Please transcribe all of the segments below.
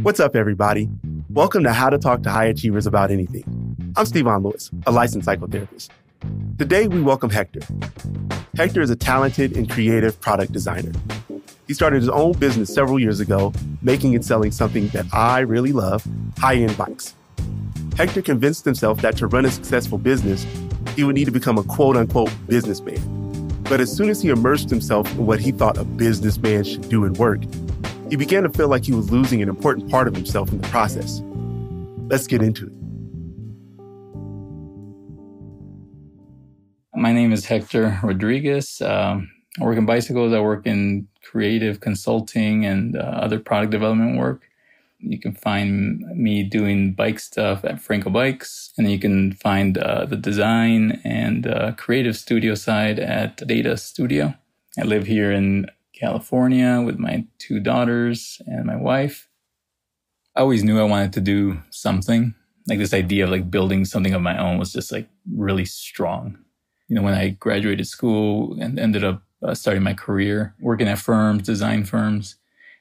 What's up, everybody? Welcome to How to Talk to High Achievers About Anything. I'm Stevon, a licensed psychotherapist. Today, we welcome Hector. Hector is a talented and creative product designer. He started his own business several years ago, making and selling something that I really love, high-end bikes. Hector convinced himself that to run a successful business, he would need to become a quote-unquote businessman. But as soon as he immersed himself in what he thought a businessman should do and work, he began to feel like he was losing an important part of himself in the process. Let's get into it. My name is Hector Rodriguez. I work in bicycles. I work in creative consulting and other product development work. You can find me doing bike stuff at Franco Bikes. And then you can find the design and creative studio side at Data Studio. I live here in California with my 2 daughters and my wife. I always knew I wanted to do something. Like this idea of like building something of my own was just like really strong. You know, when I graduated school and ended up starting my career, working at firms, design firms.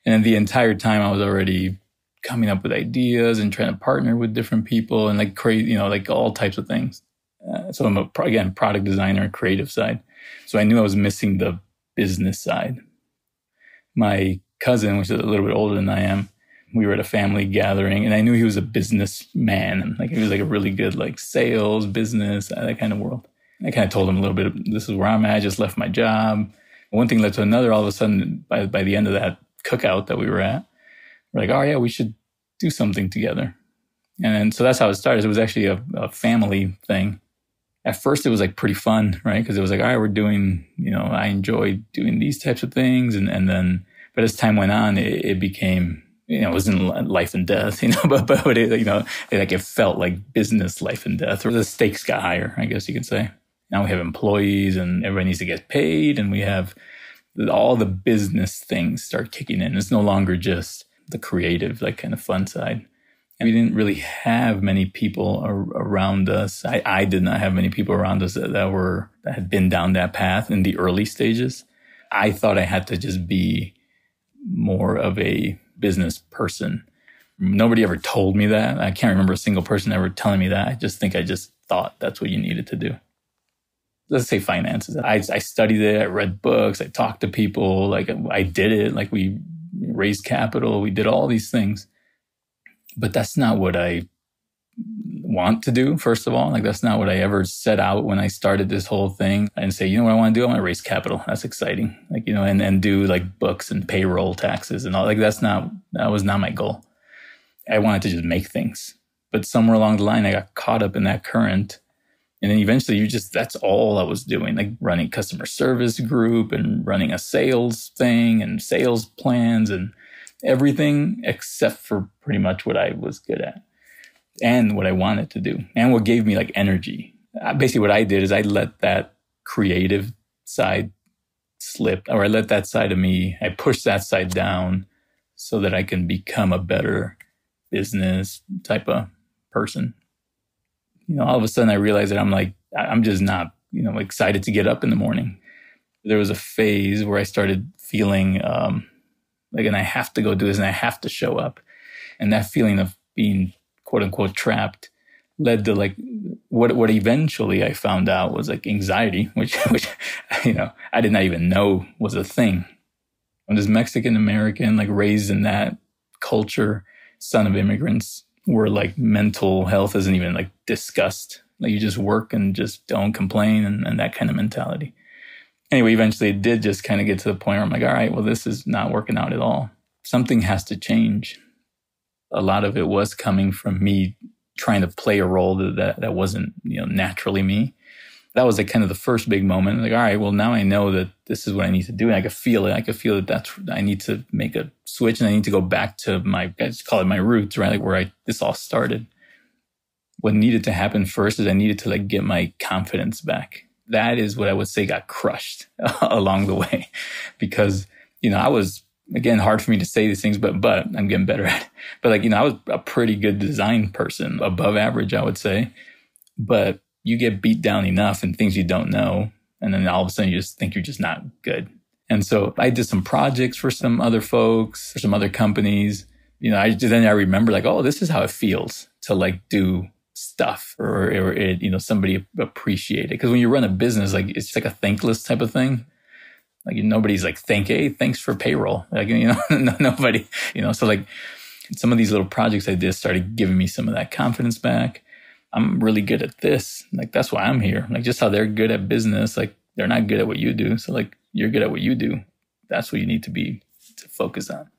And then the entire time I was already coming up with ideas and trying to partner with different people and like create, you know, like all types of things. So I'm again, product designer, creative side. So I knew I was missing the business side. My cousin, which is a little bit older than I am, we were at a family gathering and I knew he was a businessman. And like, he was like a really good, like sales, business, that kind of world. I kind of told him a little bit, this is where I'm at. I just left my job. One thing led to another. All of a sudden, by the end of that cookout that we were at, we're like, oh yeah, we should do something together. And so that's how it started. It was actually a family thing. At first, it was like pretty fun, right? Because it was like, all right, we're doing, you know, I enjoy doing these types of things. And then, but as time went on, it became, you know, it wasn't life and death, you know, but it, you know, it felt like business life and death, or the stakes got higher, I guess you could say. Now we have employees and everybody needs to get paid, and we have all the business things start kicking in. It's no longer just the creative, like kind of fun side. And we didn't really have many people around us. I did not have many people around us that had been down that path in the early stages. I thought I had to just be more of a business person. Nobody ever told me that. I can't remember a single person ever telling me that. I just thought that's what you needed to do. Let's say finances. I studied it. I read books. I talked to people. Like I did it. Like we raised capital. We did all these things. But that's not what I want to do, first of all. Like that's not what I ever set out when I started this whole thing. And say, you know what I want to do? I want to raise capital. That's exciting. Like, you know, and do like books and payroll taxes and all. Like that was not my goal. I wanted to just make things. But somewhere along the line, I got caught up in that current. And then eventually that's all I was doing, like running customer service group and running a sales thing and sales plans and everything except for pretty much what I was good at and what I wanted to do and what gave me like energy. Basically what I did is I let that creative side slip, or I let that side of me, I pushed that side down so that I can become a better business type of person. You know, all of a sudden I realized that I'm just not, you know, excited to get up in the morning. There was a phase where I started feeling like, and I have to go do this and I have to show up. And that feeling of being quote unquote trapped led to like what eventually I found out was like anxiety, which, you know, I did not even know was a thing. I'm just Mexican American, like raised in that culture, son of immigrants, where like mental health isn't even like discussed. Like you just work and just don't complain and that kind of mentality. Anyway, eventually it did just kind of get to the point where I'm like, all right, well, this is not working out at all. Something has to change. A lot of it was coming from me trying to play a role that wasn't, you know, naturally me. That was like kind of the first big moment. Like, all right, well, now I know that this is what I need to do. And I could feel it. I could feel that I need to make a switch and I need to go back to I just call it my roots, right? Like where this all started. What needed to happen first is I needed to like get my confidence back. That is what I would say got crushed along the way because, you know, I was, again, hard for me to say these things, but I'm getting better at it. But like, you know, I was a pretty good design person, above average, I would say. But you get beat down enough and things you don't know. And then all of a sudden you just think you're just not good. And so I did some projects for some other folks, for some other companies. Then I remember like, oh, this is how it feels to like do stuff or it, somebody appreciate it. Because when you run a business, like it's like a thankless type of thing. Like nobody's like, hey, thanks for payroll. Like, nobody, so like some of these little projects I did started giving me some of that confidence back. I'm really good at this. Like, that's why I'm here. Like just how they're good at business, like they're not good at what you do. So like you're good at what you do. That's what you need to focus on.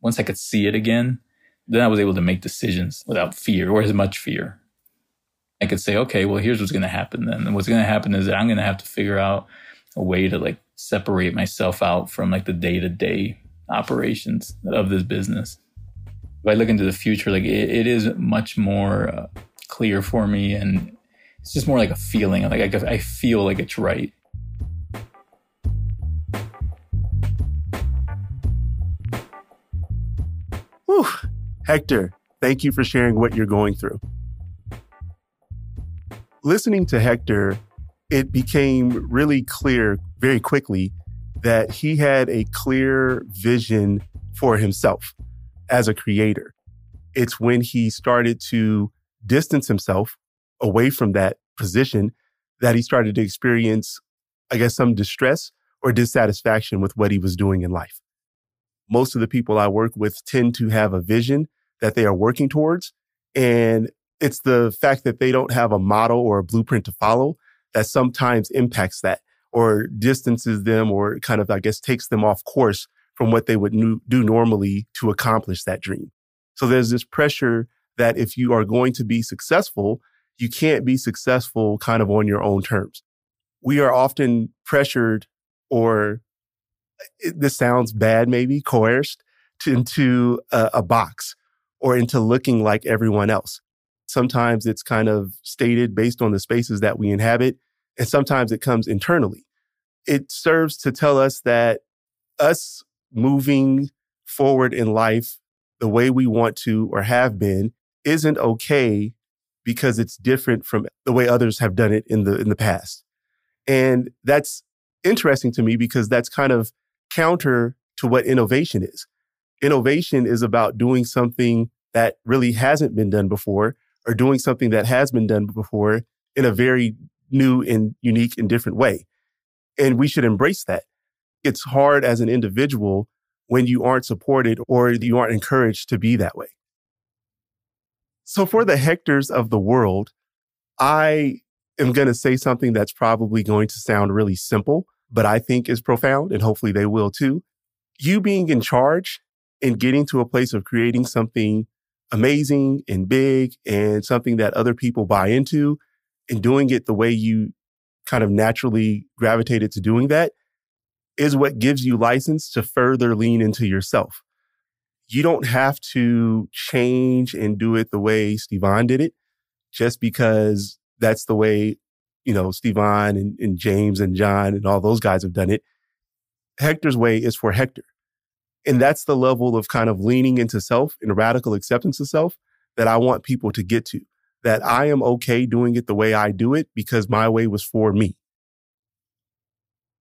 Once I could see it again, then I was able to make decisions without fear or as much fear. I could say, okay, well, here's what's going to happen then. And what's going to happen is that I'm going to have to figure out a way to like separate myself out from like the day-to-day operations of this business. If I look into the future, like it is much more clear for me, and it's just more like a feeling. Like I feel like it's right. Whew. Hector, thank you for sharing what you're going through. Listening to Hector, it became really clear very quickly that he had a clear vision for himself as a creator. It's when he started to distance himself away from that position that he started to experience, I guess, some distress or dissatisfaction with what he was doing in life. Most of the people I work with tend to have a vision that they are working towards, and it's the fact that they don't have a model or a blueprint to follow that sometimes impacts that or distances them or kind of, I guess, takes them off course from what they would do normally to accomplish that dream. So there's this pressure that if you are going to be successful, you can't be successful kind of on your own terms. We are often pressured, or this sounds bad, maybe coerced into a box or into looking like everyone else. Sometimes it's kind of stated based on the spaces that we inhabit, and sometimes it comes internally. It serves to tell us that us moving forward in life the way we want to or have been isn't okay because it's different from the way others have done it in the past. And that's interesting to me because that's kind of counter to what innovation is. Innovation is about doing something that really hasn't been done before, or doing something that has been done before in a very new and unique and different way. And we should embrace that. It's hard as an individual when you aren't supported or you aren't encouraged to be that way. So for the Hectors of the world, I am going to say something that's probably going to sound really simple, but I think is profound, and hopefully they will too. You being in charge and getting to a place of creating something amazing and big and something that other people buy into and doing it the way you kind of naturally gravitated to doing that is what gives you license to further lean into yourself. You don't have to change and do it the way Stevon did it just because that's the way, Stevon and James and John and all those guys have done it. Hector's way is for Hector. And that's the level of kind of leaning into self and radical acceptance of self that I want people to get to, that I am okay doing it the way I do it because my way was for me.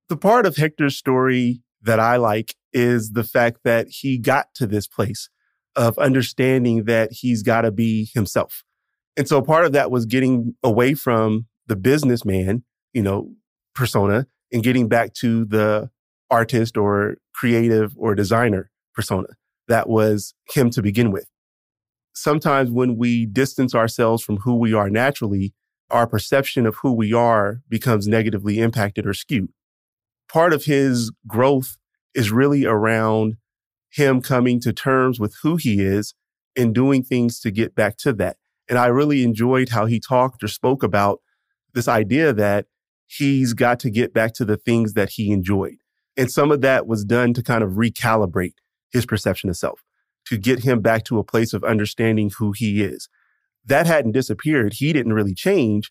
The part of Hector's story that I like is the fact that he got to this place of understanding that he's got to be himself. And so part of that was getting away from the businessman, persona and getting back to the artist or creative or designer persona that was him to begin with. Sometimes when we distance ourselves from who we are naturally, our perception of who we are becomes negatively impacted or skewed. Part of his growth is really around him coming to terms with who he is and doing things to get back to that. And I really enjoyed how he talked or spoke about this idea that he's got to get back to the things that he enjoyed. And some of that was done to kind of recalibrate his perception of self, to get him back to a place of understanding who he is. That hadn't disappeared. He didn't really change,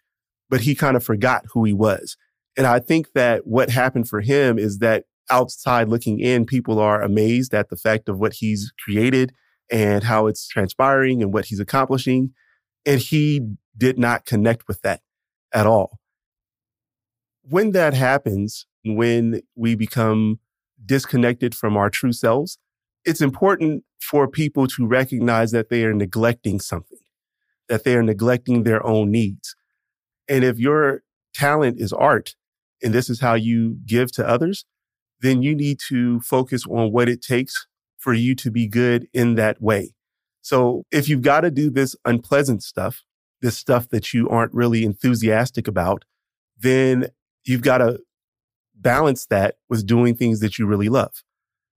but he kind of forgot who he was. And I think that what happened for him is that outside looking in, people are amazed at the fact of what he's created and how it's transpiring and what he's accomplishing. And he did not connect with that at all. When that happens, when we become disconnected from our true selves, it's important for people to recognize that they are neglecting something, that they are neglecting their own needs. And if your talent is art, and this is how you give to others, then you need to focus on what it takes for you to be good in that way. So if you've got to do this unpleasant stuff, this stuff that you aren't really enthusiastic about, then you've got to balance that with doing things that you really love.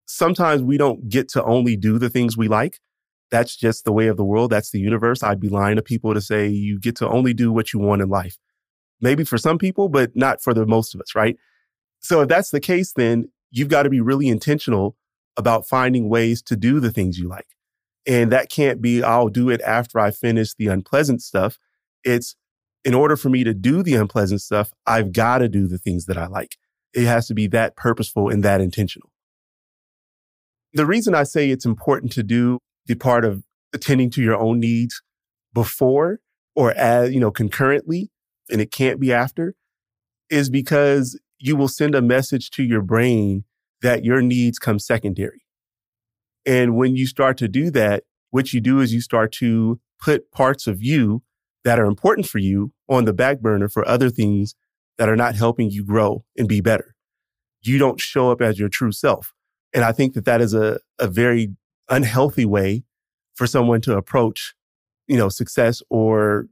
Sometimes we don't get to only do the things we like. That's just the way of the world. That's the universe. I'd be lying to people to say you get to only do what you want in life. Maybe for some people, but not for the most of us, right? So if that's the case, then you've got to be really intentional about finding ways to do the things you like. And that can't be, I'll do it after I finish the unpleasant stuff. It's in order for me to do the unpleasant stuff, I've got to do the things that I like. It has to be that purposeful and that intentional. The reason I say it's important to do the part of attending to your own needs before or as, concurrently, and it can't be after, is because you will send a message to your brain that your needs come secondary. And when you start to do that, what you do is you start to put parts of you that are important for you on the back burner for other things that are not helping you grow and be better. You don't show up as your true self. And I think that is a very unhealthy way for someone to approach, success or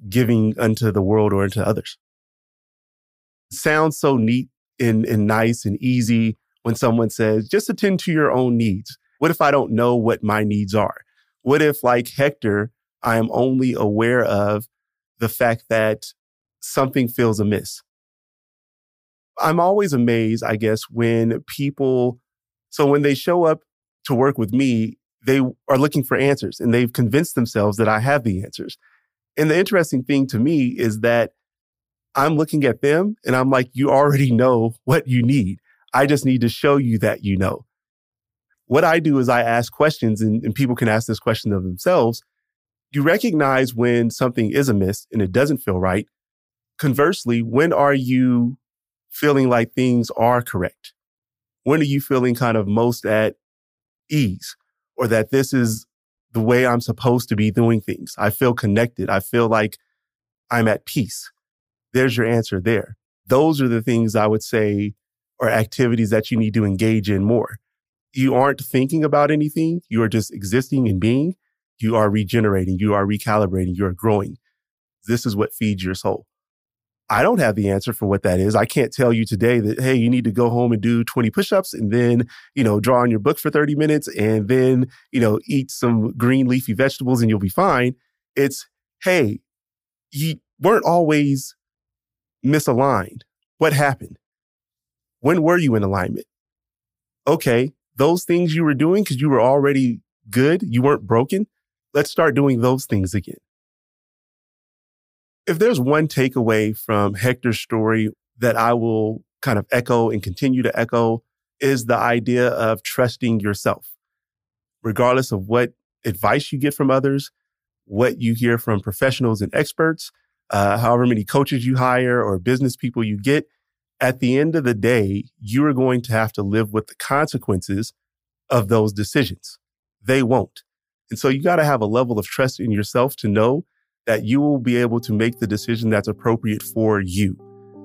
giving unto the world or unto others. It sounds so neat and nice and easy when someone says, just attend to your own needs. What if I don't know what my needs are? What if, like Hector, I am only aware of the fact that something feels amiss? I'm always amazed, I guess, when when they show up to work with me, they are looking for answers and they've convinced themselves that I have the answers. And the interesting thing to me is that I'm looking at them and I'm like, you already know what you need. I just need to show you that you know. What I do is I ask questions and people can ask this question of themselves. You recognize when something is amiss and it doesn't feel right. Conversely, when are you feeling like things are correct? When are you feeling kind of most at ease or that this is the way I'm supposed to be doing things? I feel connected. I feel like I'm at peace. There's your answer there. Those are the things I would say are activities that you need to engage in more. You aren't thinking about anything. You are just existing and being. You are regenerating. You are recalibrating. You are growing. This is what feeds your soul. I don't have the answer for what that is. I can't tell you today that, hey, you need to go home and do 20 push-ups and then, draw on your book for 30 minutes and then, eat some green leafy vegetables and you'll be fine. It's, hey, you weren't always misaligned. What happened? When were you in alignment? Okay, those things you were doing because you were already good, you weren't broken. Let's start doing those things again. If there's one takeaway from Hector's story that I will kind of echo and continue to echo is the idea of trusting yourself. Regardless of what advice you get from others, what you hear from professionals and experts, however many coaches you hire or business people you get, at the end of the day, you are going to have to live with the consequences of those decisions. They won't. And so you got to have a level of trust in yourself to know that you will be able to make the decision that's appropriate for you,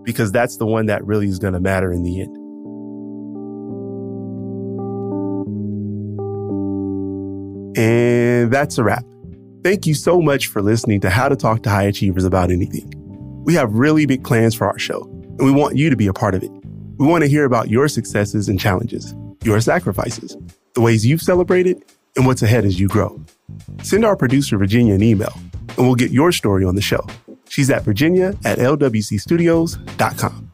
because that's the one that really is going to matter in the end. And that's a wrap. Thank you so much for listening to How to Talk to High Achievers About Anything. We have really big plans for our show, and we want you to be a part of it. We want to hear about your successes and challenges, your sacrifices, the ways you've celebrated, and what's ahead as you grow. Send our producer, Virginia, an email, and we'll get your story on the show. She's at virginia@lwcstudios.com.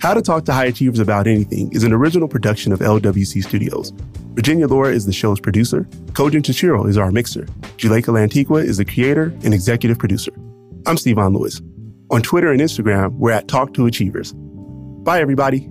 How to Talk to High Achievers About Anything is an original production of LWC Studios. Virginia Laura is the show's producer. Kojin Tashiro is our mixer. Juleka Lantigua is the creator and executive producer. I'm Stevon Lewis. On Twitter and Instagram, we're at Talk to Achievers. Bye, everybody.